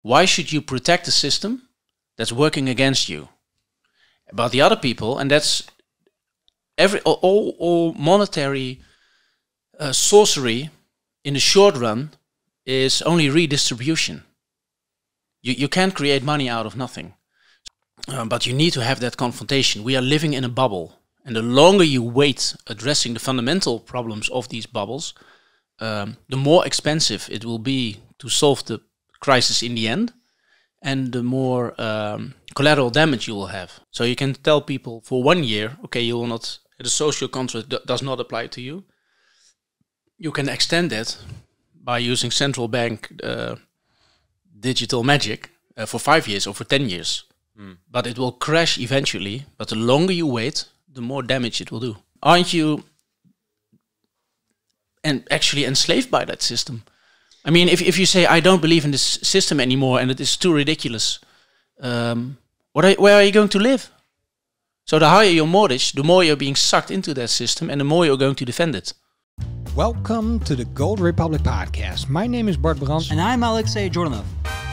Why should you protect a system that's working against you? About the other people, and that's all monetary sorcery in the short run is only redistribution. You can't create money out of nothing. But you need to have that confrontation. We are living in a bubble. And the longer you wait addressing the fundamental problems of these bubbles, the more expensive it will be to solve the crisis in the end, and the more collateral damage you will have. So you can tell people for 1 year, okay, you will not, the social contract does not apply to you. You can extend it by using central bank digital magic for 5 years or for 10 years. But it will crash eventually. But the longer you wait, the more damage it will do. Aren't you actually enslaved by that system? I mean, if you say, I don't believe in this system anymore and it is too ridiculous, where are you going to live? So the higher your mortgage, the more you're being sucked into that system and the more you're going to defend it. Welcome to the Gold Republic podcast. My name is Bart Brands. And I'm Alexei Jordanov.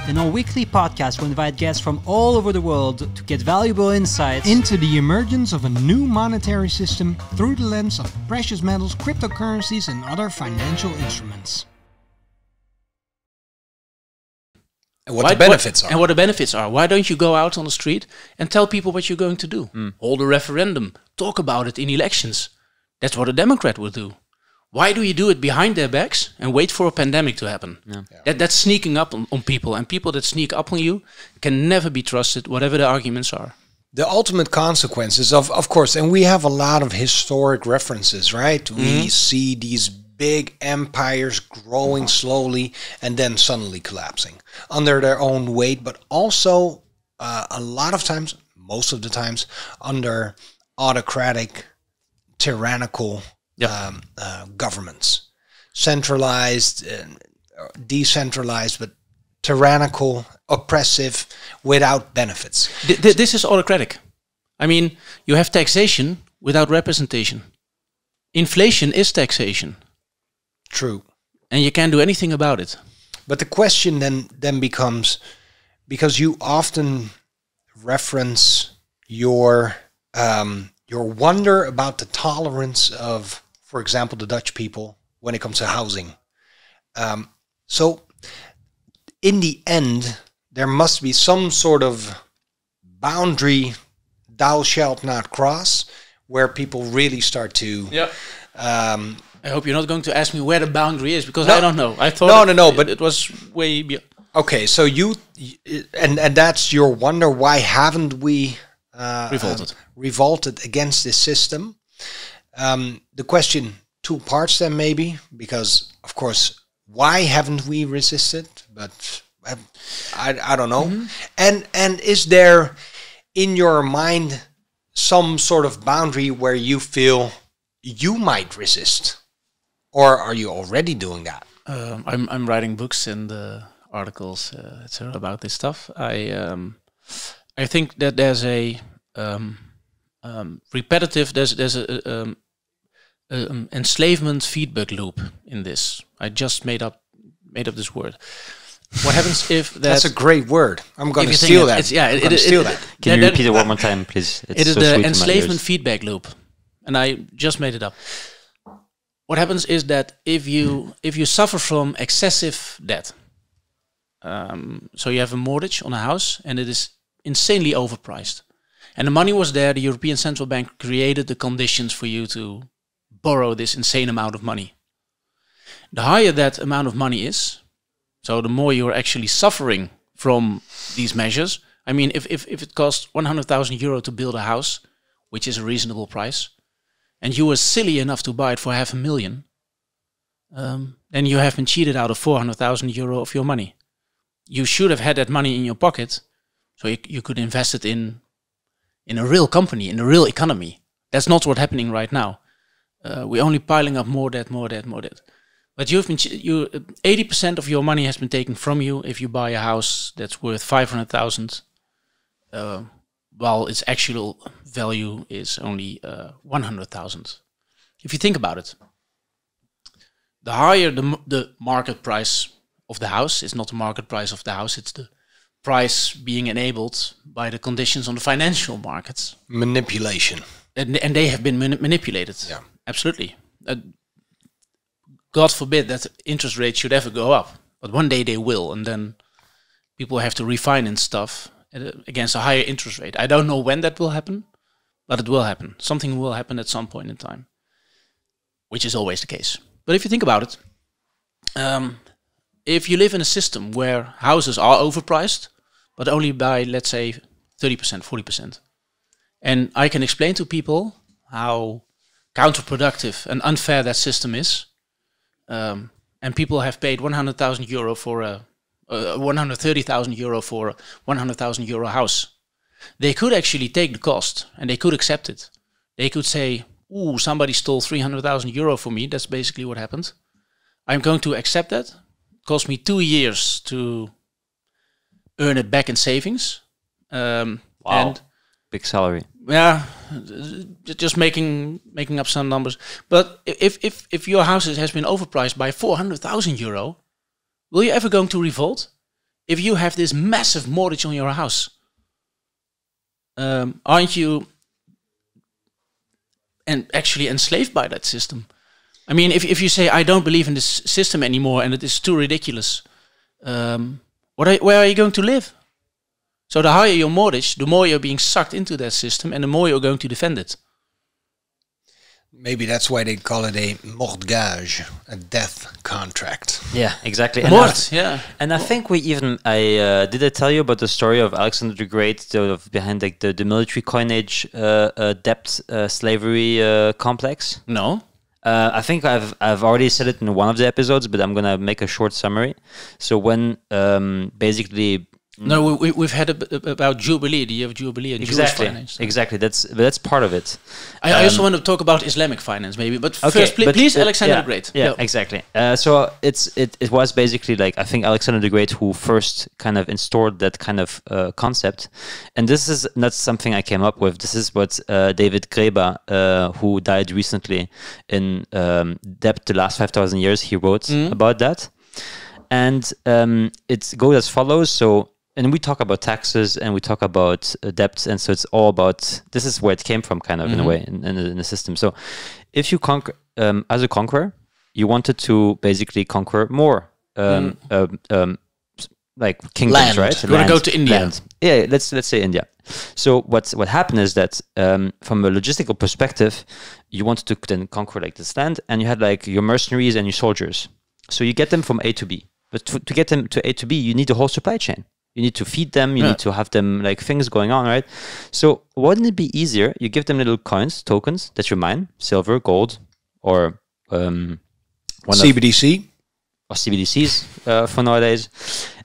In our weekly podcast, we invite guests from all over the world to get valuable insights into the emergence of a new monetary system through the lens of precious metals, cryptocurrencies, and other financial instruments. And what the benefits are. And what the benefits are. Why don't you go out on the street and tell people what you're going to do? Hold a referendum. Talk about it in elections. That's what a Democrat would do. Why do you do it behind their backs and wait for a pandemic to happen? Yeah. That's sneaking up on people. And people that sneak up on you can never be trusted, whatever the arguments are. The ultimate consequences of course, and we have a lot of historic references, right? We see these big empires growing slowly and then suddenly collapsing under their own weight, but also a lot of times, most of the times, under autocratic, tyrannical governments. Centralized, decentralized, but tyrannical, oppressive, without benefits. This is autocratic. I mean, you have taxation without representation. Inflation is taxation. True. And you can't do anything about it. But the question then becomes, because you often reference your wonder about the tolerance of, for example, the Dutch people when it comes to housing. So in the end, there must be some sort of boundary thou shalt not cross, where people really start to... Yeah. I hope you're not going to ask me where the boundary is, because no, I don't know. I thought but it was way beyond. Okay, so and that's your wonder. Why haven't we revolted against this system? The question, two parts then maybe, because of course, why haven't we resisted? But I don't know. And is there in your mind some sort of boundary where you feel you might resist? Or are you already doing that? I'm writing books and articles, etc. about this stuff. I think that there's a repetitive. There's a enslavement feedback loop in this. I just made up this word. What happens if that's a great word? I'm going to steal that. I'm going to steal that. Can you repeat it one more time, please? It is the enslavement feedback loop, and I just made it up. What happens is that if you suffer from excessive debt, so you have a mortgage on a house and it is insanely overpriced, and the money was there, the European Central Bank created the conditions for you to borrow this insane amount of money. The higher that amount of money is, so the more you're actually suffering from these measures. I mean, if it costs 100,000 euro to build a house, which is a reasonable price, and you were silly enough to buy it for 500,000, then you have been cheated out of 400,000 euro of your money. You should have had that money in your pocket, so you could invest it in a real company, in a real economy. That's not what's happening right now. We're only piling up more debt. But you've been 80% of your money has been taken from you if you buy a house that's worth 500,000. While its actual value is only 100,000. If you think about it, the higher the market price of the house, it's not the market price of the house, it's price being enabled by the conditions on the financial markets. Manipulation. And they have been manipulated. Yeah. Absolutely. God forbid that interest rates should ever go up. But one day they will. And then people have to refinance stuff against a higher interest rate. I don't know when that will happen, but it will happen. Something will happen at some point in time, which is always the case. But if you think about it, if you live in a system where houses are overpriced, but only by, let's say, 30%, 40%, and I can explain to people how counterproductive and unfair that system is, and people have paid €100,000 for a 130,000 euro for a 100,000 euro house, they could actually take the cost and they could accept it. They could say, "Ooh, somebody stole 300,000 euro for me." That's basically what happened. I'm going to accept that. It cost me 2 years to earn it back in savings. Wow, and big salary. Yeah, just making up some numbers. But if your house has been overpriced by 400,000 euro, will you ever going to revolt? If you have this massive mortgage on your house, aren't you actually enslaved by that system? I mean, if you say, "I don't believe in this system anymore and it is too ridiculous," where are you going to live? So the higher your mortgage, the more you're being sucked into that system and the more you're going to defend it. Maybe that's why they call it a mortgage, a death contract. Yeah, exactly. Yeah. And I think we even, did I tell you about the story of Alexander the Great, behind like the military coinage debt slavery complex? No. I think I've already said it in one of the episodes, but I'm gonna make a short summary. So when basically. No, we've had about Jubilee, the year of Jubilee, and Jewish finance. Exactly, that's part of it. I also want to talk about Islamic finance, maybe, but first, please, Alexander the Great. Yeah, exactly. So it was basically like, I think, Alexander the Great who first kind of installed that kind of concept, and this is not something I came up with. This is what David Graeber, who died recently in Debt: The Last 5,000 Years, he wrote about that, and it goes as follows. So. And we talk about taxes and we talk about debts, and so it's all about, this is where it came from, kind of, in a way, in the system. So if you conquer, as a conqueror, you wanted to basically conquer more, like kingdoms, Land. right? You want to go to India. Land. Yeah, let's say India. So what happened is that from a logistical perspective, you wanted to then conquer like this land, and you had like your mercenaries and your soldiers. So you get them from A to B. But to get them to A to B, you need the whole supply chain. You need to feed them. You need to have them like things going on, right? So wouldn't it be easier? You give them little coins, tokens that you mine, silver, gold, or CBDC. Or CBDCs for nowadays,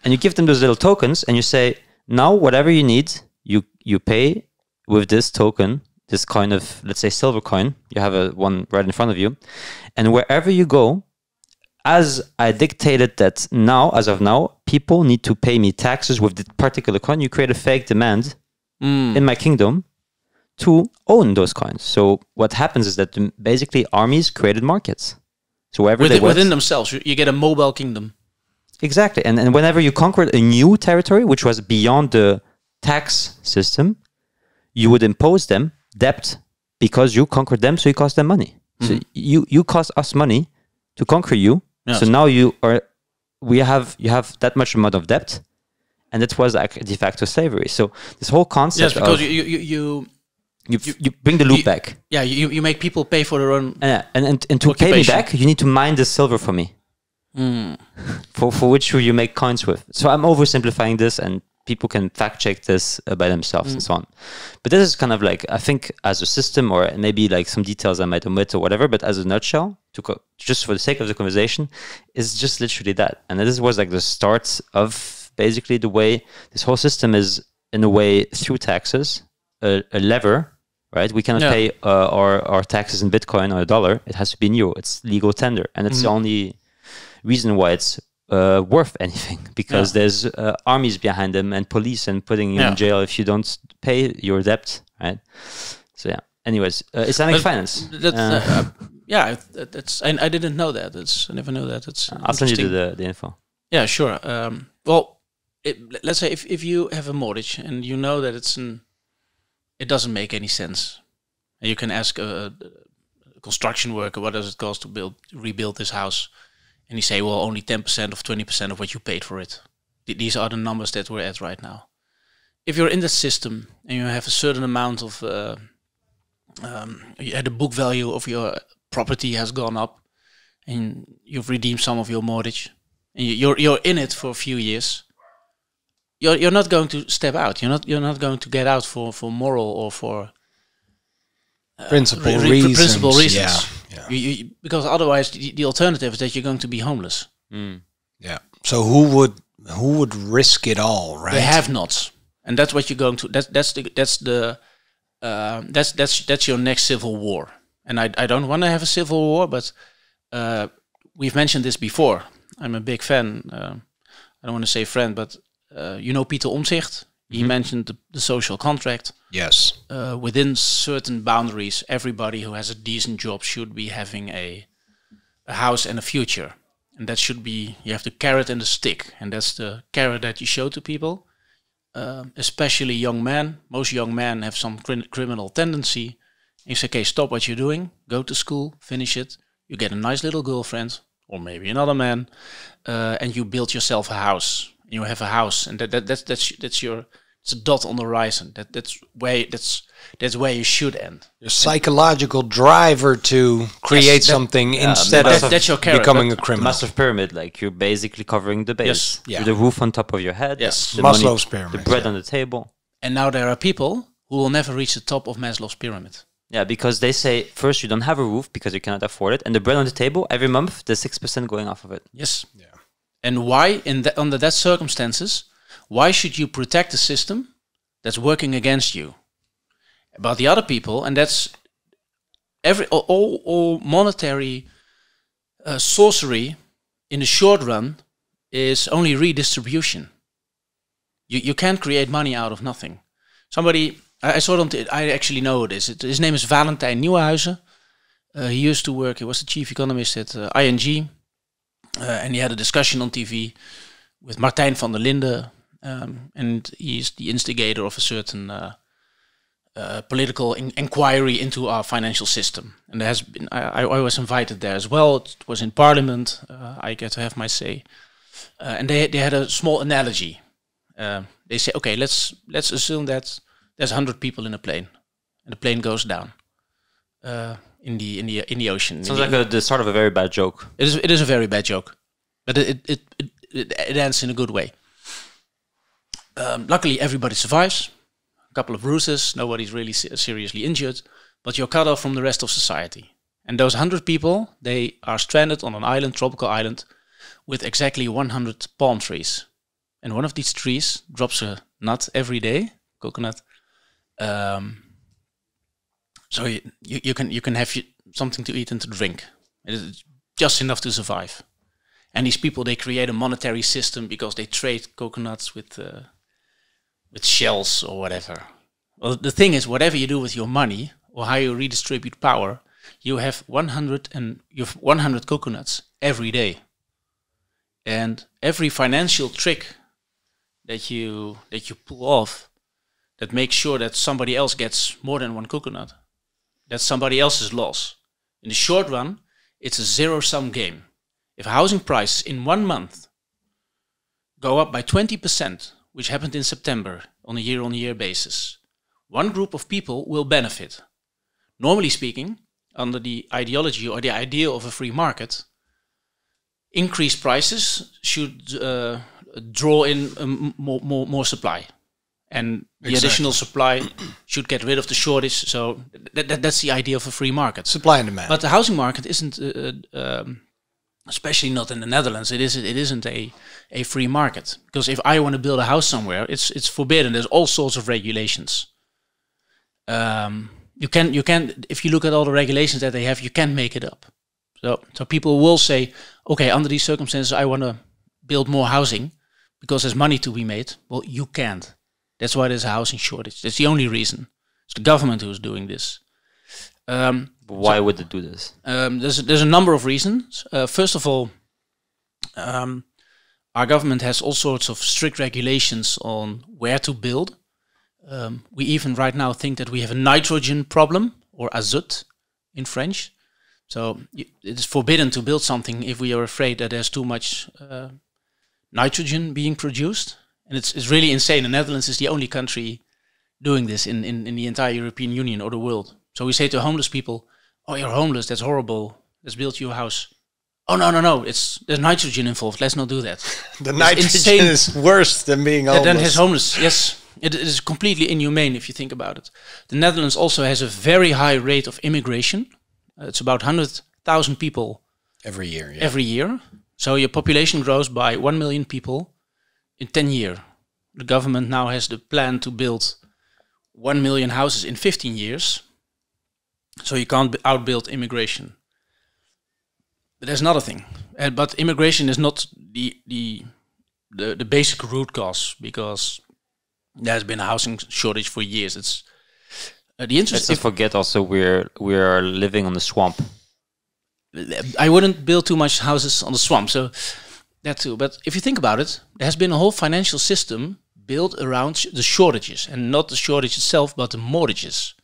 and you give them those little tokens, and you say, now whatever you need, you pay with this token, this coin of, let's say, silver coin. You have one right in front of you, and wherever you go. As I dictated that now, as of now, people need to pay me taxes with the particular coin, you create a fake demand in my kingdom to own those coins. So what happens is that basically armies created markets. So wherever they went, within themselves, you get a mobile kingdom. Exactly. And whenever you conquered a new territory, which was beyond the tax system, you would impose them debt because you conquered them, so you cost them money. So you cost us money to conquer you. Yes. So now you have that much amount of debt, and that was like de facto slavery. So this whole concept, yes, because you bring the loop back. Yeah, you make people pay for their own. And to pay me back, you need to mine the silver for me, for which you make coins with. So I'm oversimplifying this, and people can fact check this by themselves and so on. But this is kind of like, I think, as a system, or maybe like some details I might omit or whatever, but as a nutshell, just for the sake of the conversation, is just literally that. And this was like the start of basically the way this whole system is, in a way, through taxes, a lever, right? We cannot pay our taxes in Bitcoin or a dollar. It has to be in euro. It's legal tender. And it's the only reason why it's worth anything, because there's armies behind them and police and putting you in jail if you don't pay your debt, right? So yeah. Anyways, Islamic finance. That's I didn't know that. I never knew that. It's I'll send you the info. Yeah, sure. Well, let's say if you have a mortgage and you know that it doesn't make any sense, and you can ask a construction worker, what does it cost to rebuild this house? And you say, well, only 10% of 20% of what you paid for it. These are the numbers that we're at right now. If you're in that system and you have a certain amount of, the book value of your property has gone up, and you've redeemed some of your mortgage, and you're in it for a few years, you're not going to step out. You're not going to get out for moral or for principal reasons. Yeah. Because otherwise, the alternative is that you're going to be homeless. Yeah. So who would risk it all, right? The have-nots, and that's what you're going to. That's your next civil war. And I don't want to have a civil war, but we've mentioned this before. I'm a big fan. I don't want to say friend, but Pieter Omtzigt. He mentioned the social contract. Yes. Within certain boundaries, everybody who has a decent job should be having a house and a future. And that should be, you have the carrot and the stick. And that's the carrot that you show to people. Especially young men. Most young men have some criminal tendency. And you say, okay, stop what you're doing. Go to school, finish it. You get a nice little girlfriend, or maybe another man. And you build yourself a house. You have a house, and that's your, it's a dot on the horizon. That's where you should end. Your psychological driver to create something instead of that's your carrot, becoming a criminal. Massive pyramid, like you're basically covering the base. Yes. Yeah. The roof on top of your head. Yes. The Maslow's money, pyramid. the bread on the table. And now there are people who will never reach the top of Maslow's pyramid. Yeah, because they say first you don't have a roof because you cannot afford it, and the bread on the table every month there's 6% going off of it. Yes. Yeah. And why, under that circumstances, why should you protect the system that's working against you? About the other people, and that's all monetary sorcery in the short run is only redistribution. You can't create money out of nothing. Somebody, I saw it I actually know this. His name is Valentijn Nieuwenhuizen. He used to work, he was the chief economist at ING. And he had a discussion on TV with Martijn van der Linden, and he's the instigator of a certain political inquiry into our financial system. And there has been, I was invited there as well. It was in Parliament. I get to have my say. And they had a small analogy. They say, okay, let's assume that there's 100 people in a plane, and the plane goes down. In the ocean. Sounds like the start of a very bad joke. It is a very bad joke, but it ends in a good way. Luckily, everybody survives. A couple of bruises. Nobody's really seriously injured, but you're cut off from the rest of society. And those 100 people, they are stranded on an island, tropical island, with exactly 100 palm trees. And one of these trees drops a nut every day, coconut. So you can have something to eat and to drink. It is just enough to survive. And these people, they create a monetary system because they trade coconuts with shells or whatever. Well, the thing is, whatever you do with your money or how you redistribute power, you have 100 coconuts every day. And every financial trick that you pull off that makes sure that somebody else gets more than one coconut, that's somebody else's loss. In the short run, it's a zero-sum game. If housing prices in 1 month go up by 20%, which happened in September on a year-on-year basis, one group of people will benefit. Normally speaking, under the ideology or the idea of a free market, increased prices should draw in more supply. And the additional supply should get rid of the shortage. So that's the idea of a free market. Supply and demand. But the housing market isn't, especially not in the Netherlands, it isn't a free market. Because if I want to build a house somewhere, it's forbidden. There's all sorts of regulations. You can if you look at all the regulations that they have, you can't make it up. So people will say, okay, under these circumstances, I want to build more housing because there's money to be made. Well, you can't. That's why there's a housing shortage. That's the only reason. It's the government who's doing this. Why would it do this? There's a number of reasons. First of all, our government has all sorts of strict regulations on where to build. We even right now think that we have a nitrogen problem, or azot in French. So it is forbidden to build something if we are afraid that there's too much nitrogen being produced. And it's really insane. The Netherlands is the only country doing this in the entire European Union or the world. So we say to homeless people, "Oh, you're homeless, that's horrible. Let's build you a house." "Oh, no, there's nitrogen involved. Let's not do that." The nitrogen is worse than being homeless. Than his homeless, yes. It is completely inhumane if you think about it. The Netherlands also has a very high rate of immigration. It's about 100,000 people every year. Yeah. Every year. So your population grows by 1 million people in 10 years. The government now has the plan to build 1 million houses in 15 years. So you can't outbuild immigration. But there's another thing. But immigration is not the basic root cause, because there's been a housing shortage for years. It's the interest. Let's not forget also we are living on the swamp. I wouldn't build too much houses on the swamp, so that too. But if you think about it, there has been a whole financial system built around the shortages, and not the shortage itself, but the mortgages.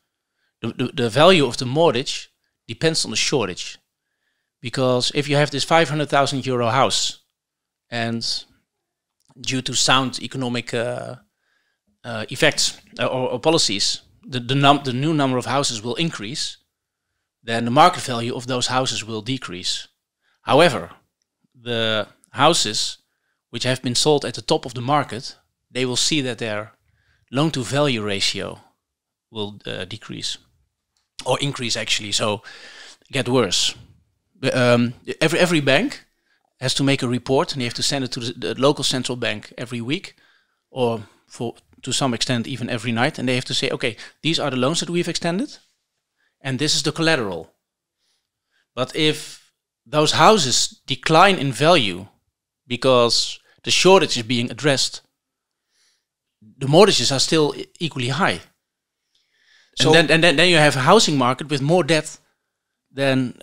The value of the mortgage depends on the shortage. Because if you have this 500,000 euro house, and due to sound economic effects or policies, the new number of houses will increase, then the market value of those houses will decrease. However, the houses which have been sold at the top of the market, they will see that their loan-to-value ratio will decrease, or increase actually, so get worse. Every bank has to make a report, and they have to send it to the local central bank every week, or to some extent even every night, and they have to say, okay, these are the loans that we've extended, and this is the collateral. But if those houses decline in value because the shortage is being addressed, the mortgages are still equally high. So and then you have a housing market with more debt than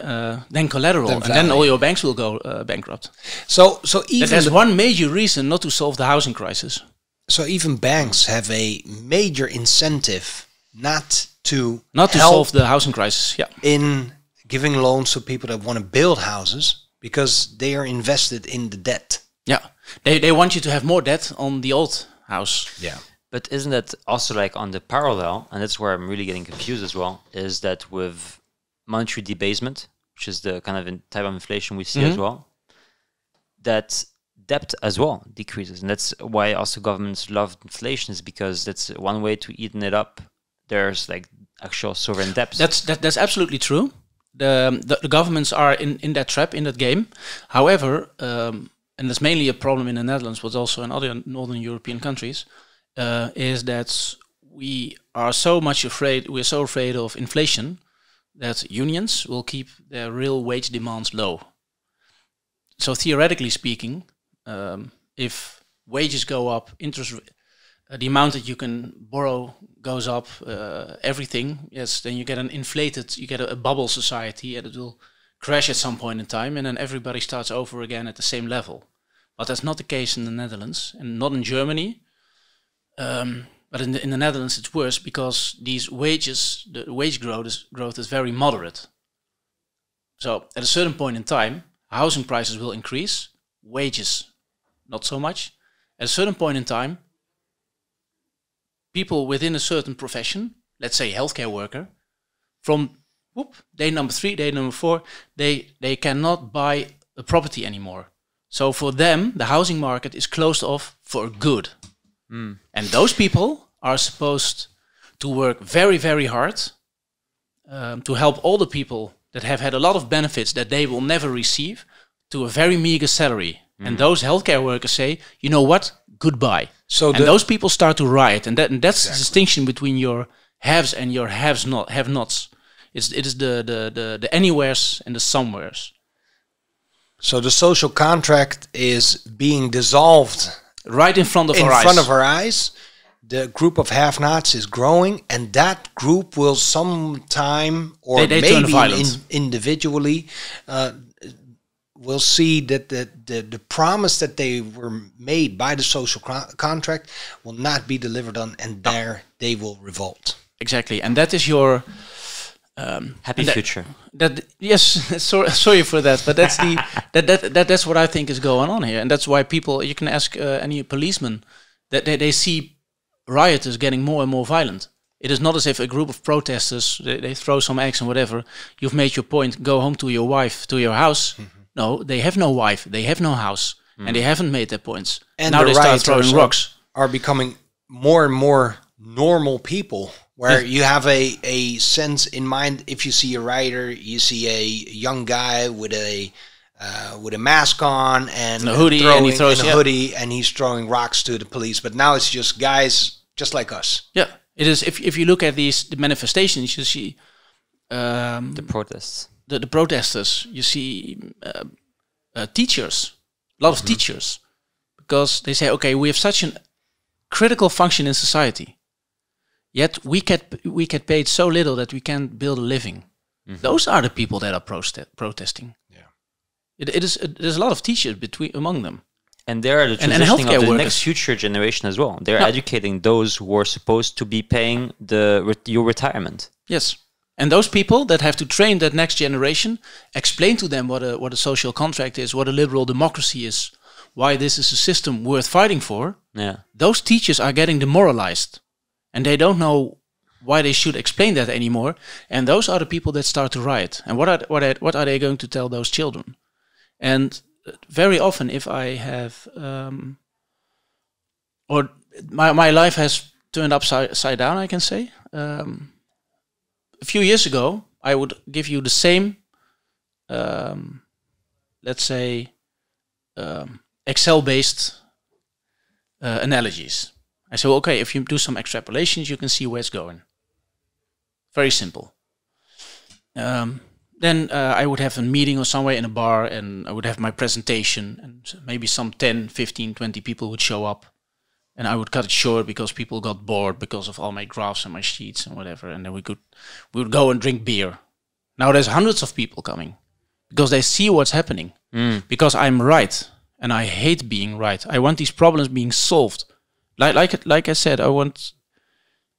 collateral, and then all your banks will go bankrupt. So even that's one major reason not to solve the housing crisis. So even banks have a major incentive not to solve the housing crisis. Yeah, in giving loans to people that want to build houses, because they are invested in the debt. Yeah, they want you to have more debt on the old house. Yeah. But isn't that also like on the parallel, and that's where I'm really getting confused as well, is that with monetary debasement, which is the kind of type of inflation we see as well, that debt as well decreases. And that's why also governments love inflation, is because that's one way to eaten it up. There's like actual sovereign debts. That's absolutely true. The governments are in that trap, in that game. However, and that's mainly a problem in the Netherlands, but also in other Northern European countries, is that we're so afraid of inflation that unions will keep their real wage demands low. So theoretically speaking, if wages go up, the amount that you can borrow goes up, everything, yes, then you get a bubble society, and it will crash at some point in time, and then everybody starts over again at the same level. But that's not the case in the Netherlands, and not in Germany. But in the Netherlands it's worse, because these wages, the wage growth is very moderate. So at a certain point in time, housing prices will increase, wages not so much. At a certain point in time, people within a certain profession, let's say healthcare worker, from day number 3, day number 4, they cannot buy a property anymore. So for them, the housing market is closed off for good. And those people are supposed to work very, very hard to help all the people that have had a lot of benefits that they will never receive, to a very meager salary. And those healthcare workers say, you know what, goodbye. So those people start to riot. And that's the distinction between your haves and your have-nots. It is the anywheres and the somewheres. So the social contract is being dissolved right in front of our eyes. In front of our eyes. The group of have-nots is growing, and that group will sometime, or they maybe individually, will see that the promise that they were made by the social contract will not be delivered on, and there they will revolt. Exactly, and that is your happy future. Yes, sorry for that, but that's that's what I think is going on here, and that's why people. You can ask any policeman that they see rioters getting more and more violent. It is not as if a group of protesters they throw some eggs and whatever. You've made your point. Go home to your wife, to your house. No, they have no wife. They have no house, and they haven't made their points. And now they start throwing rocks. Are becoming more and more normal people, where you have a sense in mind. If you see a rioter, you see a young guy with a mask on and a hoodie, and he throws a hoodie, and he's throwing rocks to the police. But now it's just guys just like us. Yeah, it is. If you look at the manifestations, you see the protests. The protesters. You see teachers, a lot of teachers, because they say, okay, we have such a critical function in society, yet we get paid so little that we can't build a living. Those are the people that are protesting. Yeah, there's a lot of teachers among them. And they are the transitioning of the next future generation as well. They're educating those who are supposed to be paying your retirement. Yes. And those people that have to train that next generation, explain to them what a social contract is, what a liberal democracy is, why this is a system worth fighting for. Yeah. Those teachers are getting demoralized. And they don't know why they should explain that anymore. And those are the people that start to riot. And what are they going to tell those children? And very often, if I have, or my life has turned upside down, I can say. A few years ago, I would give you the same, let's say, Excel-based analogies. I say, okay, if you do some extrapolations, you can see where it's going. Very simple. Then I would have a meeting or somewhere in a bar, and I would have my presentation, and maybe some 10, 15, 20 people would show up. And I would cut it short because people got bored because of all my graphs and my sheets and whatever. And then we would go and drink beer. Now there's hundreds of people coming because they see what's happening. Because I'm right, and I hate being right. I want these problems being solved. Like I said, I want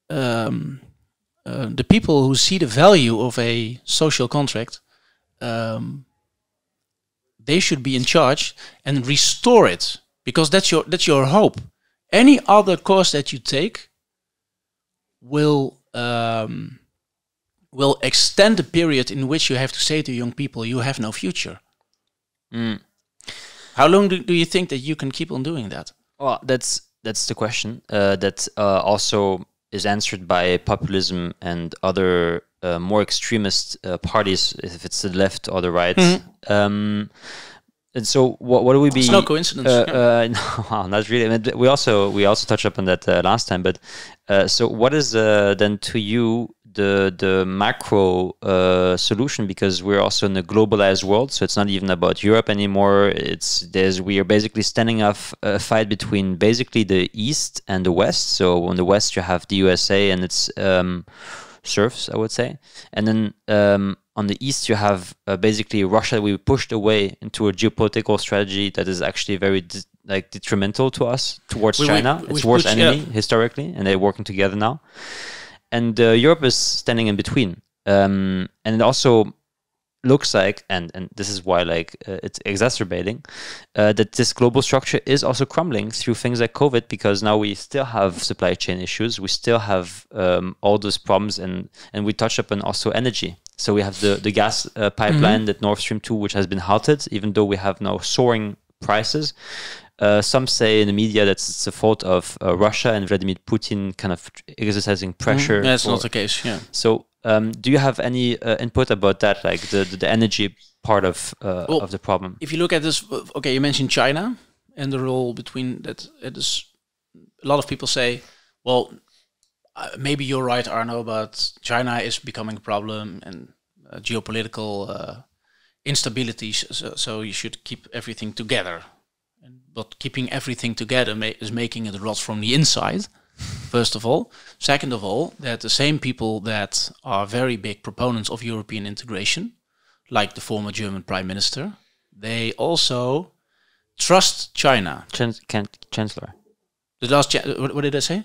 the people who see the value of a social contract. They should be in charge and restore it, because that's your hope. Any other course that you take will extend the period in which you have to say to young people, you have no future. How long do you think that you can keep on doing that? Well, that's the question. That also is answered by populism and other more extremist parties, if it's the left or the right. And so, what do we be? It's no coincidence. No, not really. I mean, we also touched up on that last time. But so, what is then to you the macro solution? Because we're also in a globalized world, so it's not even about Europe anymore. We are basically standing off a fight between basically the East and the West. So on the West, you have the USA and its serfs, I would say, and then on the East, you have basically Russia. We pushed away into a geopolitical strategy that is actually very detrimental to us towards China. It's worst enemy historically, and they're working together now. And Europe is standing in between, and it also looks like, and this is why it's exacerbating, that this global structure is also crumbling through things like COVID, because now we still have supply chain issues. We still have all those problems, and we touch upon also energy. So we have the gas pipeline, that Nord Stream 2, which has been halted, even though we have now soaring prices. Some say in the media that it's the fault of Russia and Vladimir Putin kind of exercising pressure. That's not the case, yeah. So do you have any input about that, like the energy part of the problem? If you look at this, okay, you mentioned China and the role between that. It is, a lot of people say, well, maybe you're right, Arno, but China is becoming a problem, and geopolitical instability, so you should keep everything together. But keeping everything together is making it rot from the inside, first of all. Second of all, that the same people that are very big proponents of European integration, like the former German Prime Minister, they also trust China. Chancellor. The last, what did I say?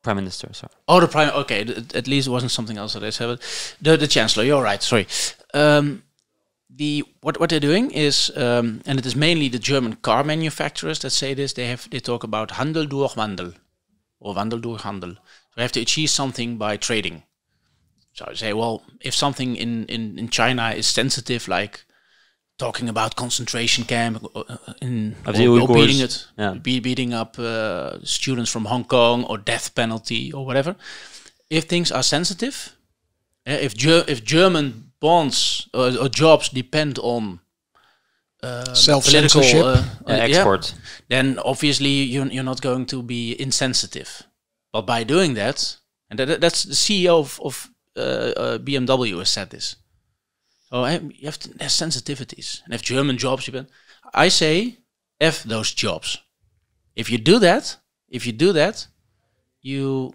Prime Minister, sorry. Oh, the Prime, okay, at least it wasn't something else that I said. The Chancellor, you're right, sorry. What they're doing is, and it is mainly the German car manufacturers that say this, they talk about Handel durch Wandel, or Wandel durch Handel. So they have to achieve something by trading. So I say, well, if something in China is sensitive, like talking about concentration camp, or beating up students from Hong Kong, or death penalty, or whatever. If things are sensitive, if German bonds or jobs depend on self-censorship, export, then obviously you're not going to be insensitive. But by doing that, and that's the CEO of BMW has said this. So you have there's sensitivities, and if German jobs, I say, F those jobs. If you do that, you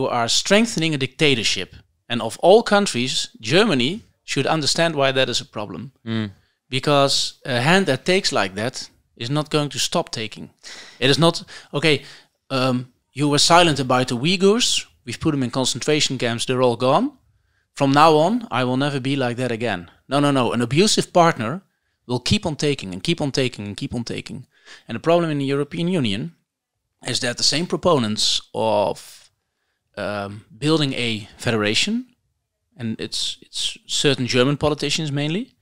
are strengthening a dictatorship. And of all countries, Germany should understand why that is a problem. Because a hand that takes like that is not going to stop taking. It is not, okay, you were silent about the Uyghurs. We've put them in concentration camps. They're all gone. From now on, I will never be like that again. No. An abusive partner will keep on taking and keep on taking and keep on taking. And the problem in the European Union is that the same proponents of building a federation, and it's certain German politicians mainly,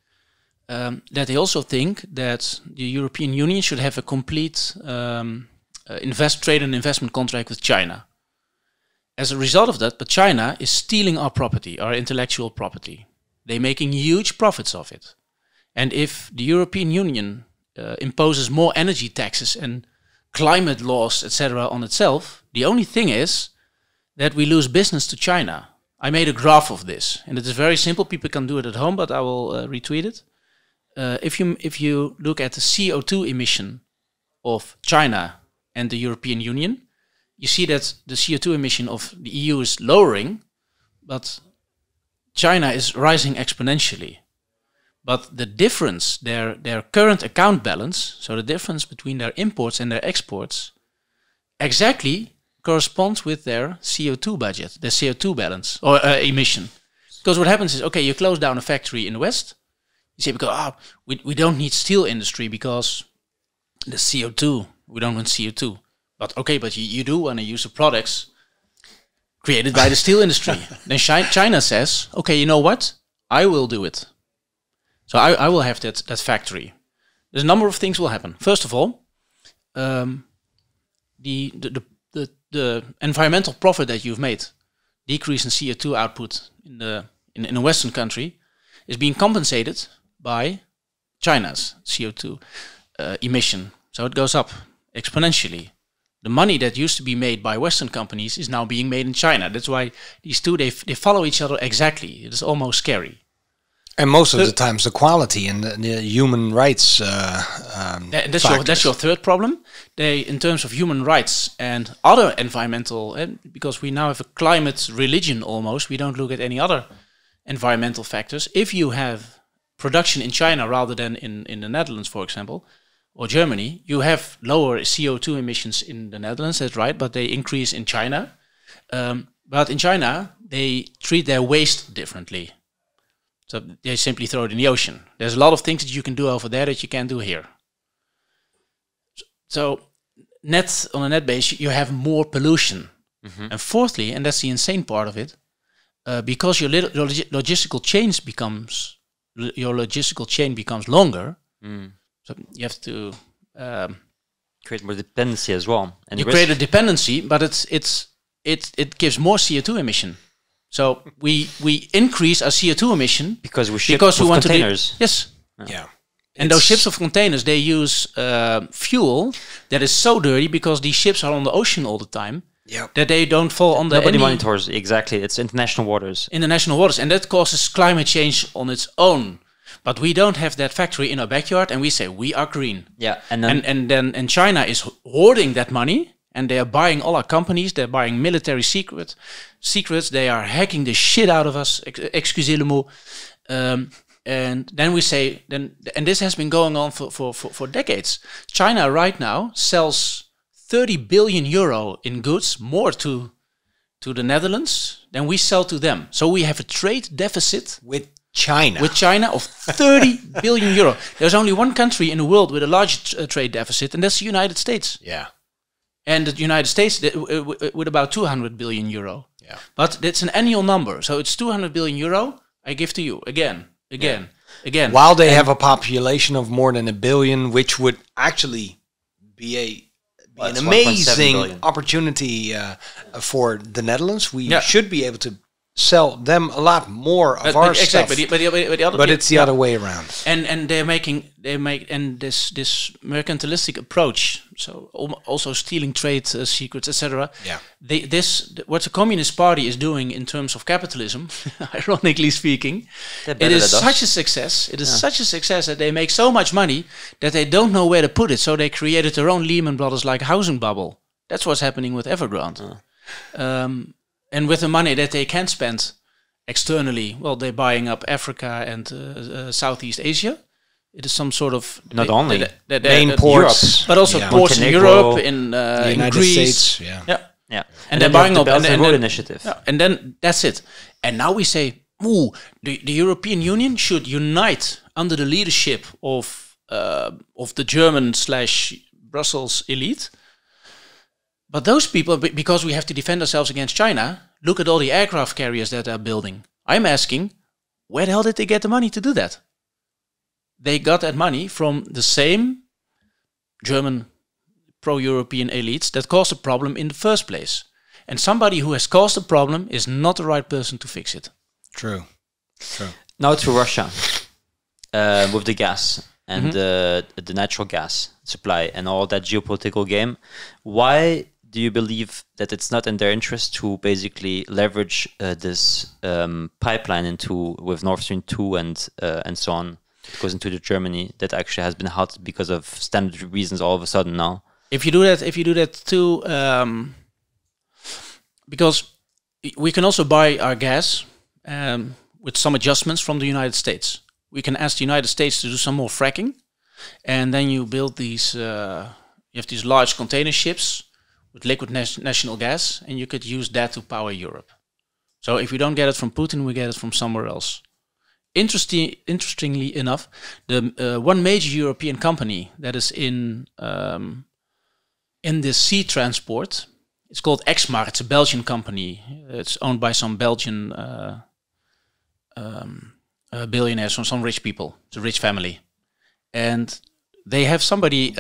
that they also think that the European Union should have a complete trade and investment contract with China. As a result of that, but China is stealing our property, our intellectual property. They're making huge profits of it. And if the European Union imposes more energy taxes and climate laws, etc., on itself, the only thing is that we lose business to China. I made a graph of this, and it is very simple. People can do it at home, but I will retweet it. If you look at the CO2 emission of China and the European Union, you see that the CO2 emission of the EU is lowering, but China is rising exponentially. But the difference, their current account balance, so the difference between their imports and their exports, exactly corresponds with their CO2 budget, their CO2 balance or emission. Because what happens is, okay, you close down a factory in the West. You say, because we don't need steel industry because the CO2, we don't want CO2. But okay, but you do want to use the products created by the steel industry. Then China says, okay, you know what? I will do it. So I will have that factory. There's a number of things will happen. First of all, the environmental profit that you've made, decrease in CO2 output in a Western country, is being compensated by China's CO2 emission. So it goes up exponentially. The money that used to be made by Western companies is now being made in China. That's why these two, they follow each other exactly. It is almost scary. And most of the times, the quality and the human rights. That's your third problem. In terms of human rights and other environmental, because we now have a climate religion almost, we don't look at any other environmental factors. If you have production in China rather than in the Netherlands, for example, or Germany, you have lower CO2 emissions in the Netherlands, that's right, but they increase in China. But in China, they treat their waste differently. So they simply throw it in the ocean. There's a lot of things that you can do over there that you can't do here. So on a net base, you have more pollution. Mm-hmm. And fourthly, and that's the insane part of it, because your logistical chain becomes longer. So you have to create more dependency as well. And you create a dependency, but it gives more CO2 emission. So we increase our CO2 emission because we want containers. Yes. Yeah. And those ships of containers, they use fuel that is so dirty because these ships are on the ocean all the time. Yep. That they don't fall under Nobody monitors, exactly. It's international waters. International waters. And that causes climate change on its own. But we don't have that factory in our backyard and we say we are green. Yeah. And China is hoarding that money and they are buying all our companies. They're buying military secrets. They are hacking the shit out of us. Excusez le mot. And then we say, and this has been going on for decades. China right now sells 30 billion euro in goods more to the Netherlands than we sell to them. So we have a trade deficit with China. Of 30 billion euro. There's only one country in the world with a large trade deficit, and that's the United States. Yeah. And the United States with about 200 billion euro. Yeah. But it's an annual number. So it's 200 billion euro I give to you again. While they have a population of more than 1 billion, which would actually be an amazing opportunity for the Netherlands. We should be able to sell them a lot more of our stuff. But it's the other way around. And they make this mercantilistic approach. So also stealing trade secrets, etc. Yeah. What the Communist Party is doing in terms of capitalism, ironically speaking, it is such a success. It is such a success that they make so much money that they don't know where to put it. So they created their own Lehman Brothers like housing bubble. That's what's happening with Evergrande. And with the money that they can spend externally, well, they're buying up Africa and Southeast Asia. It is some sort of not only main ports, Europe, but also ports in Europe, in the United Greece. States. Yeah. And they're buying up the Road Initiative. Yeah, and then that's it. And now we say, the European Union should unite under the leadership of the German/Brussels elite. But those people, because we have to defend ourselves against China, look at all the aircraft carriers that they're building. I'm asking, where the hell did they get the money to do that? They got that money from the same German pro-European elites that caused the problem in the first place. And somebody who has caused the problem is not the right person to fix it. True. Now to Russia, with the gas and the natural gas supply and all that geopolitical game. Why do you believe that it's not in their interest to basically leverage this pipeline with Nord Stream 2 and so on? It goes into Germany that actually has been halted because of standard reasons all of a sudden now. If you do that too, because we can also buy our gas with some adjustments from the United States. We can ask the United States to do some more fracking, and then you build these. You have these large container ships with liquid national gas, and you could use that to power Europe. So if we don't get it from Putin, we get it from somewhere else. Interestingly enough, the one major European company that is in this sea transport, it's called Exmar. It's a Belgian company. It's owned by some Belgian billionaires, some rich people. It's a rich family, and they have somebody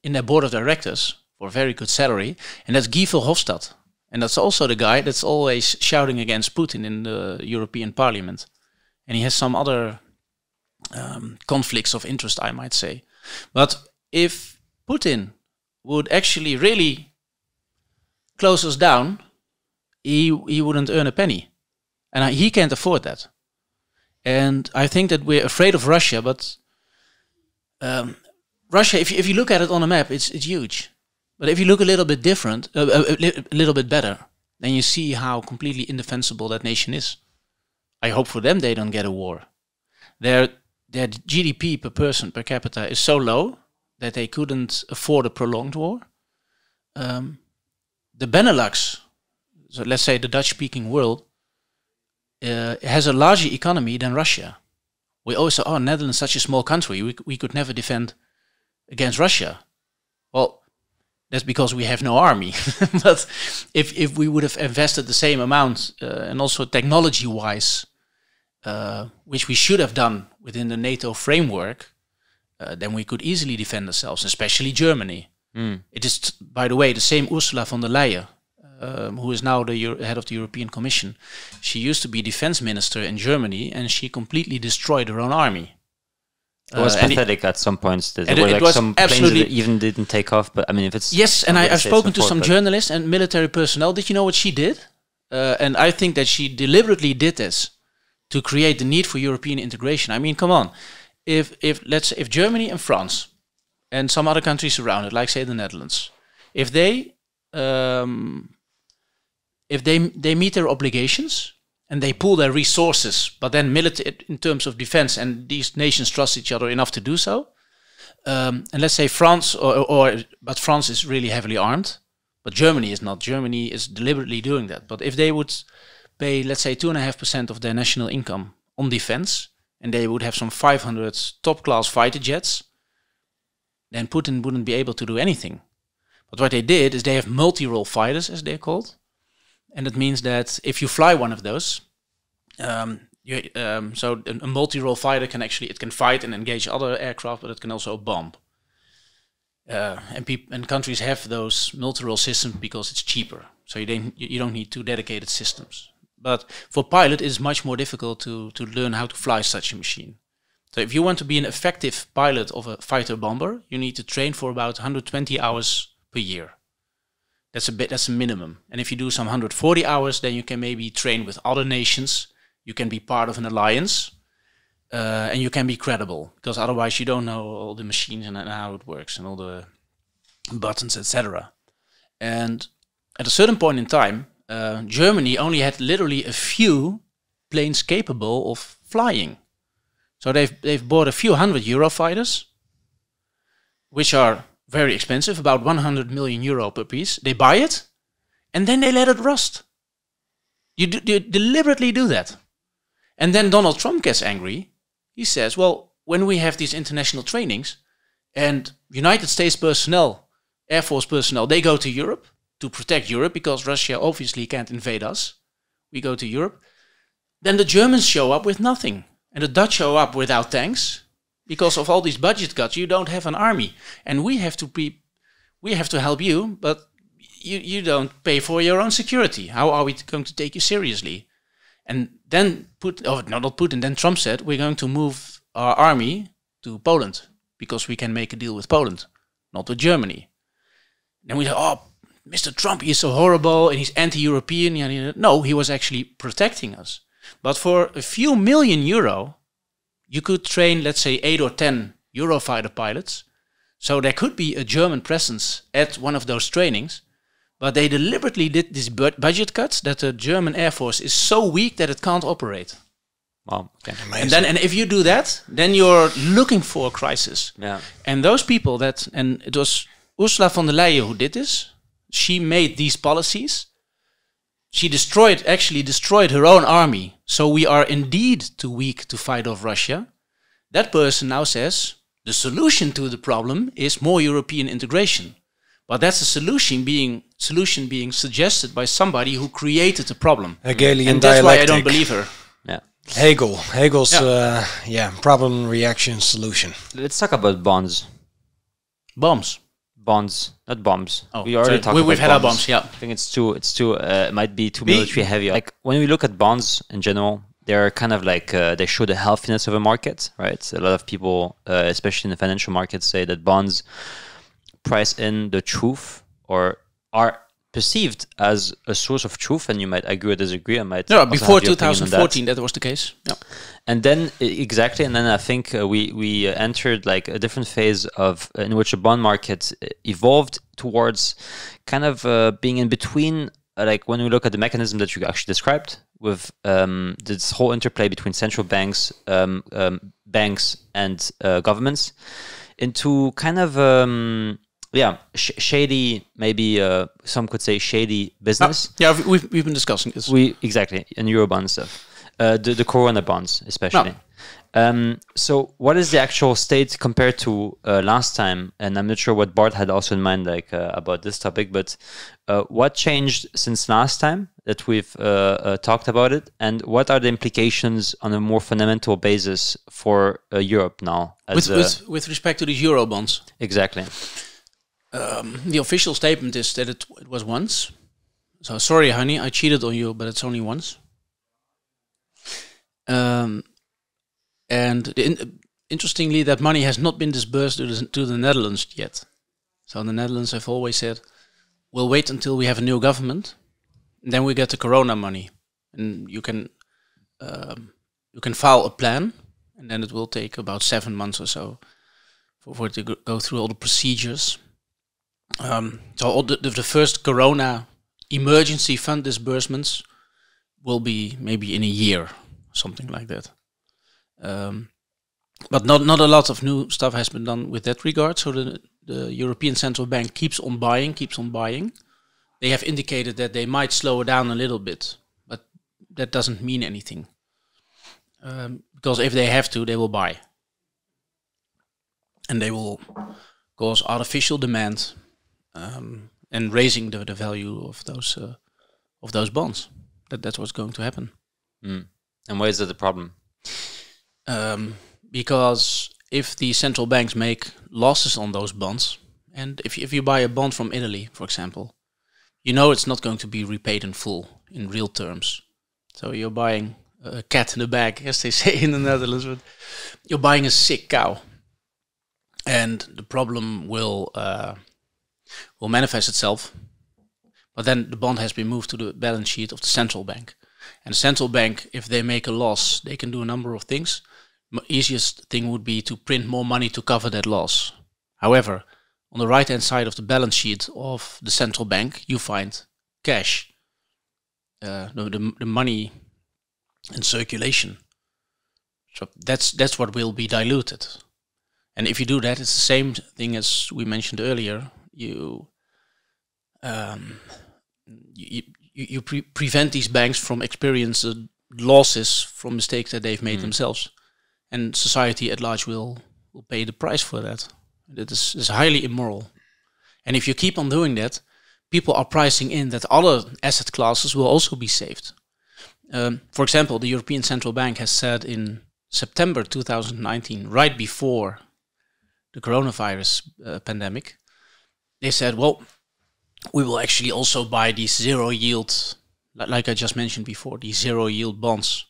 in their board of directors for a very good salary, and that's Guy Verhofstadt. And that's also the guy that's always shouting against Putin in the European Parliament. And he has some other conflicts of interest, I might say. But if Putin would actually really close us down, he wouldn't earn a penny. And he can't afford that. And I think that we're afraid of Russia, but Russia, if you look at it on a map, it's huge. But if you look a little bit different, a little bit better, then you see how completely indefensible that nation is. I hope for them they don't get a war. Their GDP per person, per capita, is so low that they couldn't afford a prolonged war. The Benelux, so let's say the Dutch-speaking world, has a larger economy than Russia. We always say, Netherlands is such a small country, we could never defend against Russia. Well, that's because we have no army. But if we would have invested the same amount, and also technology-wise, which we should have done within the NATO framework, then we could easily defend ourselves, especially Germany. It is, by the way, the same Ursula von der Leyen, who is now the head of the European Commission. She used to be defense minister in Germany, and she completely destroyed her own army. It was pathetic at some points. There were some planes that even didn't take off. But I mean, if it's yes, and I've spoken to some journalists and military personnel. Did you know what she did? And I think that she deliberately did this to create the need for European integration. I mean, come on, if Germany and France and some other countries around it, like say the Netherlands, if they meet their obligations and they pool their resources, but then in terms of defense, and these nations trust each other enough to do so. And let's say France, but France is really heavily armed, but Germany is not. Germany is deliberately doing that. But if they would pay, let's say, 2.5% of their national income on defense, and they would have some 500 top-class fighter jets, then Putin wouldn't be able to do anything. But what they did is they have multi-role fighters, as they're called. And it means that if you fly one of those, so a multi-role fighter can fight and engage other aircraft, but it can also bomb. And countries have those multi-role systems because it's cheaper. So you don't need two dedicated systems. But for pilot, it's much more difficult to learn how to fly such a machine. So if you want to be an effective pilot of a fighter bomber, you need to train for about 120 hours per year. That's a minimum. And if you do some 140 hours, then you can maybe train with other nations. You can be part of an alliance, and you can be credible, because otherwise you don't know all the machines and how it works and all the buttons, etc. And at a certain point in time, Germany only had literally a few planes capable of flying. So they've bought a few hundred Eurofighters, which are very expensive, about 100 million euro per piece. They buy it, and then they let it rust. You deliberately do that. And then Donald Trump gets angry. He says, well, when we have these international trainings, and United States personnel, Air Force personnel, they go to Europe to protect Europe, because Russia obviously can't invade us. We go to Europe. Then the Germans show up with nothing. And the Dutch show up without tanks. Because of all these budget cuts, you don't have an army. And we have to help you, but you don't pay for your own security. How are we going to take you seriously? And then then Trump said, we're going to move our army to Poland, because we can make a deal with Poland, not with Germany. Then we said, oh, Mr. Trump, he's so horrible and he's anti-European. No, he was actually protecting us. But for a few million euro, you could train, let's say, 8 or 10 Eurofighter pilots. So there could be a German presence at one of those trainings. But they deliberately did these budget cuts that the German Air Force is so weak that it can't operate. Wow. Okay. And if you do that, then you're looking for a crisis. Yeah. And those people and it was Ursula von der Leyen who did this. She made these policies. She actually destroyed her own army. So we are indeed too weak to fight off Russia. That person now says the solution to the problem is more European integration. But that's a solution being suggested by somebody who created the problem. Hegelian and that's dialectic. why I don't believe her. Yeah. Hegel's problem, reaction, solution. Let's talk about bonds. Bombs. Bonds, not bombs. Oh, we already talked about we've had our bombs, yeah. I think it's too it might be too military heavy. Like when we look at bonds in general, they're kind of like they show the healthiness of a market, right? A lot of people, especially in the financial markets, say that bonds price in the truth or are perceived as a source of truth, and you might agree or disagree. I might. No, before 2014, that was the case. Yeah. And then exactly, and then I think we entered like a different phase of in which the bond market evolved towards kind of being in between. Like when we look at the mechanism that you actually described, with this whole interplay between central banks, banks, and governments, into kind of shady, maybe some could say shady business. We've been discussing this. Exactly, in Eurobond stuff. The Corona bonds, especially. So what is the actual state compared to last time? And I'm not sure what Bart had also in mind, like about this topic, but what changed since last time that we've talked about it? And what are the implications on a more fundamental basis for Europe now? With respect to the Eurobonds? Exactly. The official statement is that it was once. So sorry, honey, I cheated on you, but it's only once. And interestingly, that money has not been disbursed to the Netherlands yet. So the Netherlands have always said, we'll wait until we have a new government, and then we get the Corona money. And you can file a plan, and then it will take about 7 months or so for it to go through all the procedures. So all the first Corona emergency fund disbursements will be maybe in a year, something like that. But not a lot of new stuff has been done with that regard. So the European Central Bank keeps on buying. They have indicated that they might slow it down a little bit, but that doesn't mean anything. Because if they have to, they will buy. And they will cause artificial demand and raising the value of those bonds. That's what's going to happen. And why is that the problem? Because if the central banks make losses on those bonds, and if you buy a bond from Italy, for example, you know it's not going to be repaid in full in real terms. So you're buying a cat in the bag, as they say in the Netherlands, but you're buying a sick cow. And the problem will manifest itself, but then the bond has been moved to the balance sheet of the central bank. And the central bank, if they make a loss, they can do a number of things. The easiest thing would be to print more money to cover that loss. However, on the right-hand side of the balance sheet of the central bank, you find cash, the money in circulation. So that's what will be diluted. And if you do that, it's the same thing as we mentioned earlier. You prevent these banks from experiencing losses from mistakes that they've made themselves, and society at large will pay the price for that. It is highly immoral. And if you keep on doing that, people are pricing in that other asset classes will also be saved. For example, the European Central Bank has said in September 2019, right before the coronavirus pandemic, they said, well, we will actually also buy these zero yield, like I just mentioned before, these zero yield bonds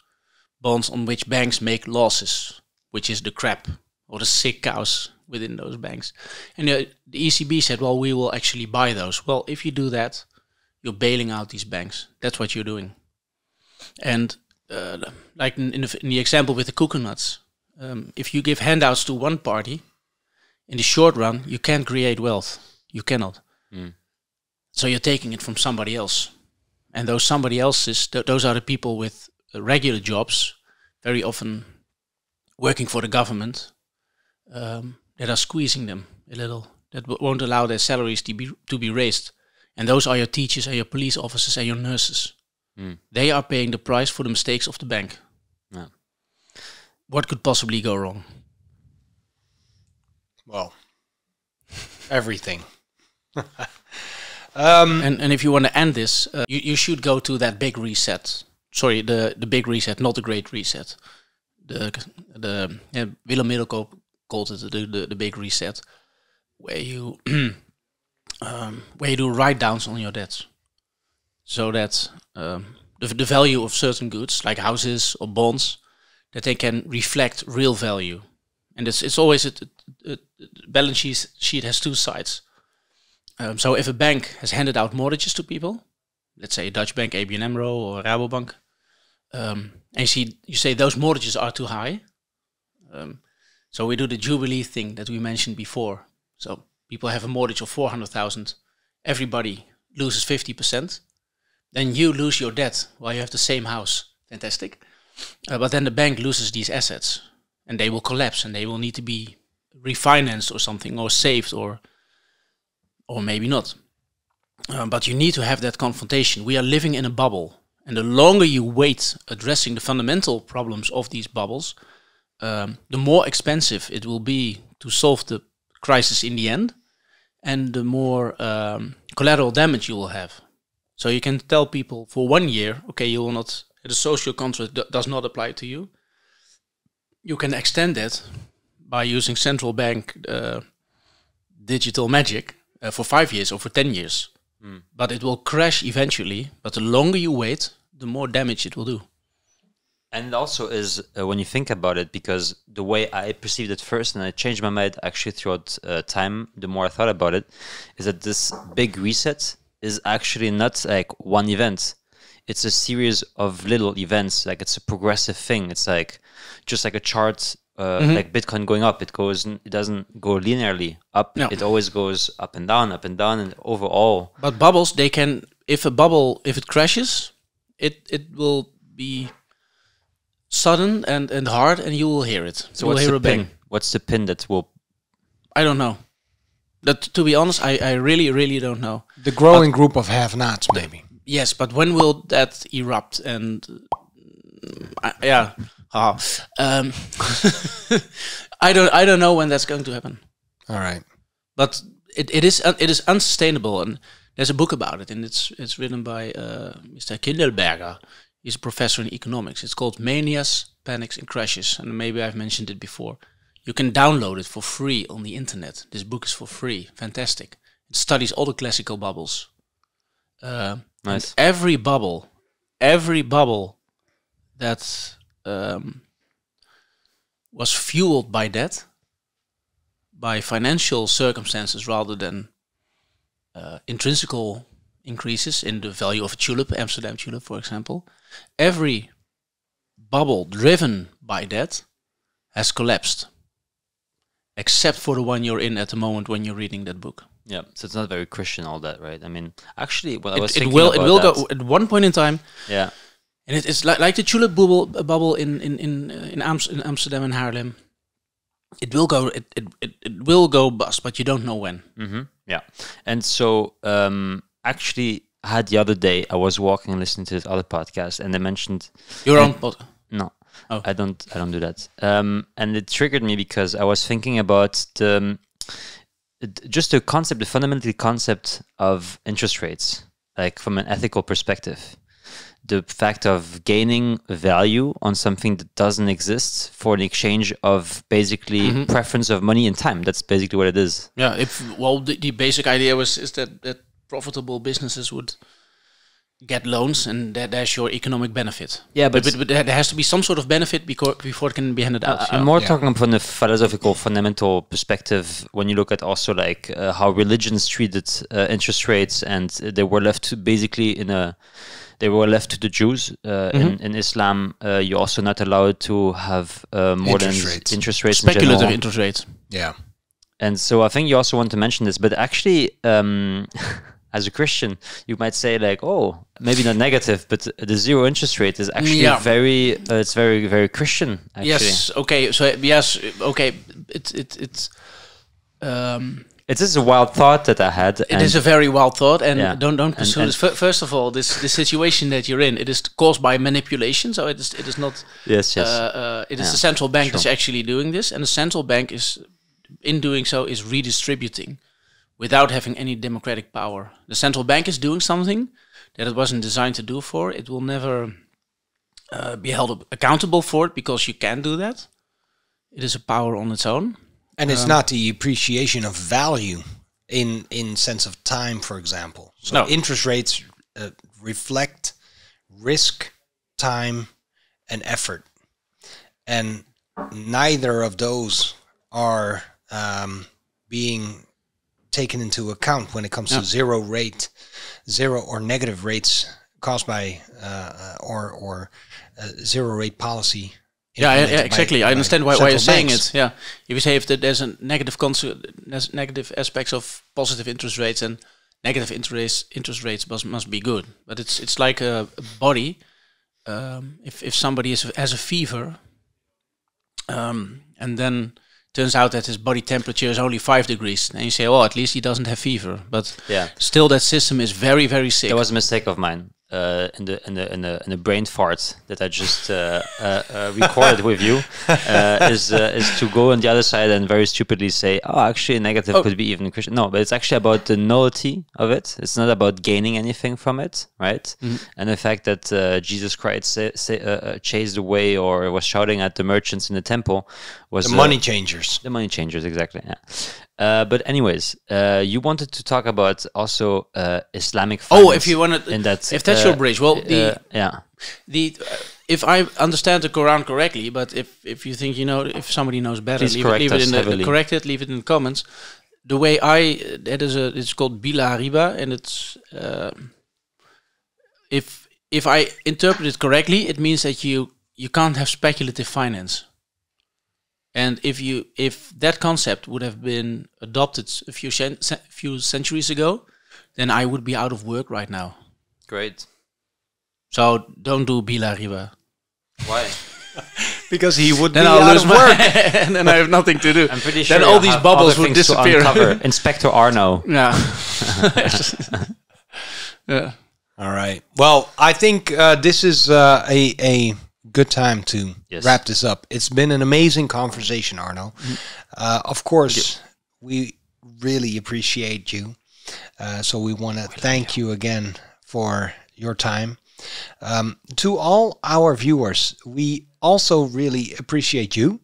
on which banks make losses, which is the crap or the sick cows within those banks. And the ECB said, well, we will actually buy those. Well, if you do that, you're bailing out these banks. That's what you're doing. And like in the example with the coconuts, if you give handouts to one party, in the short run, you can't create wealth. You cannot. So you're taking it from somebody else. And those somebody else's, those are the people with regular jobs, very often working for the government, that are squeezing them a little, that won't allow their salaries to be raised. And those are your teachers and your police officers and your nurses. They are paying the price for the mistakes of the bank. Yeah. What could possibly go wrong? Well, everything. And if you want to end this, you should go to that big reset. Sorry, the big reset, not the great reset. Willem Middelkoop called it the big reset, where you do write-downs on your debts, so that the value of certain goods, like houses or bonds, that they can reflect real value. And it's always a balance sheet has two sides. So if a bank has handed out mortgages to people, let's say a Dutch bank, ABN AMRO or Rabobank, and you say those mortgages are too high. So we do the Jubilee thing that we mentioned before. So people have a mortgage of 400,000. Everybody loses 50%. Then you lose your debt while you have the same house. Fantastic. But then the bank loses these assets, and they will collapse, and they will need to be refinanced or something, or saved, or maybe not. But you need to have that confrontation. We are living in a bubble, and the longer you wait addressing the fundamental problems of these bubbles, the more expensive it will be to solve the crisis in the end, and the more collateral damage you will have. So you can tell people for 1 year, okay, you will not, the social contract does not apply to you. You can extend that by using central bank digital magic for 5 years or for 10 years. But it will crash eventually. But the longer you wait, the more damage it will do. And also is when you think about it, because the way I perceived it first, and I changed my mind actually throughout time, the more I thought about it, is that this big reset is actually not like one event. It's a series of little events. Like it's a progressive thing. It's like just like a chart, like Bitcoin going up. It doesn't go linearly up. No. It always goes up and down, and overall. But bubbles, they can. If it crashes, it will be sudden and hard, and you will hear it. So you'll what's hear the a bang. pin? What's the pin that will? I don't know. That, to be honest, I really don't know. The growing group of have-nots, maybe. Yes, but when will that erupt? And yeah, I don't know when that's going to happen. All right, but it is unsustainable, and there's a book about it, and it's written by Mr. Kindelberger. He's a professor in economics. It's called Manias, Panics, and Crashes, and maybe I've mentioned it before. You can download it for free on the internet. This book is for free. Fantastic. It studies all the classical bubbles. Nice. Every bubble that was fueled by debt, by financial circumstances rather than intrinsical increases in the value of a tulip, Amsterdam tulip, for example. Every bubble driven by debt has collapsed, except for the one you're in at the moment when you're reading that book. Yeah, so it's not very Christian, all that, right? I mean, actually, I was it thinking will about that. go at one point in time. Yeah, and it's like the tulip bubble in Amsterdam and Haarlem. It will go. It will go bust, but you don't know when. Mm-hmm. Yeah, and so actually, I had the other day. I was walking and listening to this other podcast, and they mentioned your own podcast. No, oh. I don't do that. And it triggered me because I was thinking about just the fundamental concept of interest rates, like from an ethical perspective. The fact of gaining value on something that doesn't exist for the exchange of basically preference of money and time. That's basically what it is. Yeah. The basic idea is that profitable businesses would get loans, and there's your economic benefit. Yeah, but there has to be some sort of benefit before it can be handed out. I'm more talking from the philosophical fundamental perspective. When you look at also like how religions treated interest rates, and they were left to basically they were left to the Jews. In Islam, you're also not allowed to have more interest rates. Speculative interest rates. Yeah. And so I think you also want to mention this, but actually, as a Christian, you might say like, oh, maybe not negative, but the zero interest rate is actually it's very, very Christian, actually. Yes. Okay. So yes. Okay. It is a wild thought that I had. It is a very wild thought, and don't pursue this. First of all, this situation that you're in, it is caused by manipulation. So it is not. Yes. It is the central bank that's actually doing this, and the central bank is, in doing so, is redistributing without having any democratic power. The central bank is doing something that it wasn't designed to do for. It will never be held accountable for it, because you can't do that. It is a power on its own. And it's not the appreciation of value in sense of time, for example. So interest rates reflect risk, time, and effort. And neither of those are being taken into account when it comes to zero or negative rates caused by or zero rate policy. Yeah, exactly. I understand why you're saying it. Yeah, if you say if there's a there's negative aspects of positive interest rates, and negative interest rates must be good. But it's like a body. If somebody has a fever, and then turns out that his body temperature is only 5 degrees, and you say, "Oh, at least he doesn't have fever." But still, that system is very, very sick. That was a mistake of mine. In the brain fart that I just recorded with you is to go on the other side and very stupidly say, oh, actually negative could be even Christian. No, but it's actually about the nullity of it. It's not about gaining anything from it, right? And the fact that Jesus Christ chased away or was shouting at the merchants in the temple was the money changers. The money changers, exactly. Yeah. But anyways, you wanted to talk about also Islamic finance. Oh, if you wanted, if that's your bridge, well, if I understand the Quran correctly, but if you think if somebody knows better, leave it in the comments. The way it's called bila riba, and it's if I interpret it correctly, it means that you can't have speculative finance. And if that concept would have been adopted a few centuries ago, then I would be out of work right now. Great. So don't do Bila Riba. Why? Because he would Then be I'll out lose of my work. and then I have nothing to do. I'm pretty sure then all these bubbles would disappear. Inspector Arno. Yeah. Yeah. All right. Well, I think this is a good time to wrap this up. It's been an amazing conversation, Arno. Of course, we really appreciate you. So we want to thank you again for your time. To all our viewers, we also really appreciate you.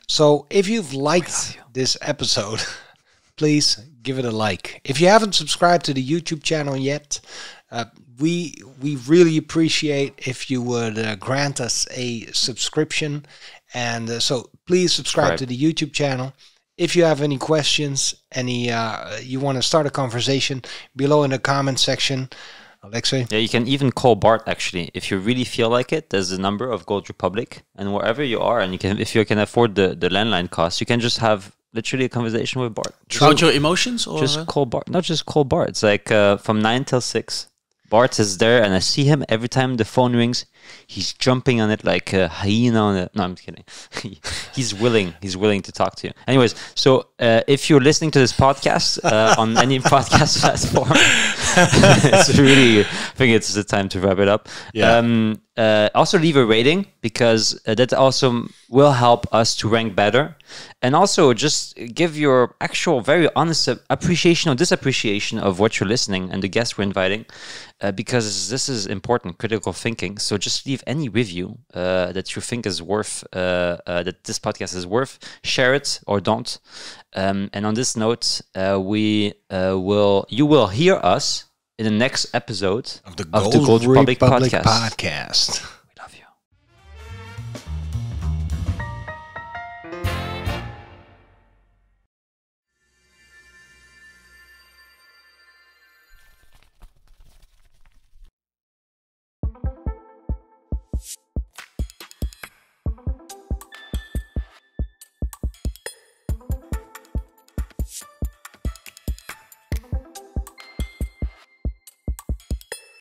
So if you've liked this episode, please give it a like. If you haven't subscribed to the YouTube channel yet, we really appreciate if you would grant us a subscription. And so please subscribe to the YouTube channel. If you have any questions, you want to start a conversation, below in the comment section. Alexei? Yeah, you can even call Bart, actually. If you really feel like it, there's the number of GoldRepublic. And wherever you are, and if you can afford the landline cost, you can just have literally a conversation with Bart. About your emotions? Or just call Bart. Not just call Bart. It's like from 9 till 6. Bart is there, and I see him every time the phone rings. He's jumping on it like a hyena on it. No, I'm kidding. He's willing to talk to you. Anyways, so if you're listening to this podcast on any podcast platform, it's really, I think it's the time to wrap it up. Yeah. Also leave a rating, because that also will help us to rank better. And also just give your actual very honest appreciation or disappreciation of what you're listening and the guests we're inviting, because this is important, critical thinking. So just leave any review that you think is worth, that this podcast is worth. Share it or don't. And on this note, you will hear us in the next episode of the GoldRepublic podcast.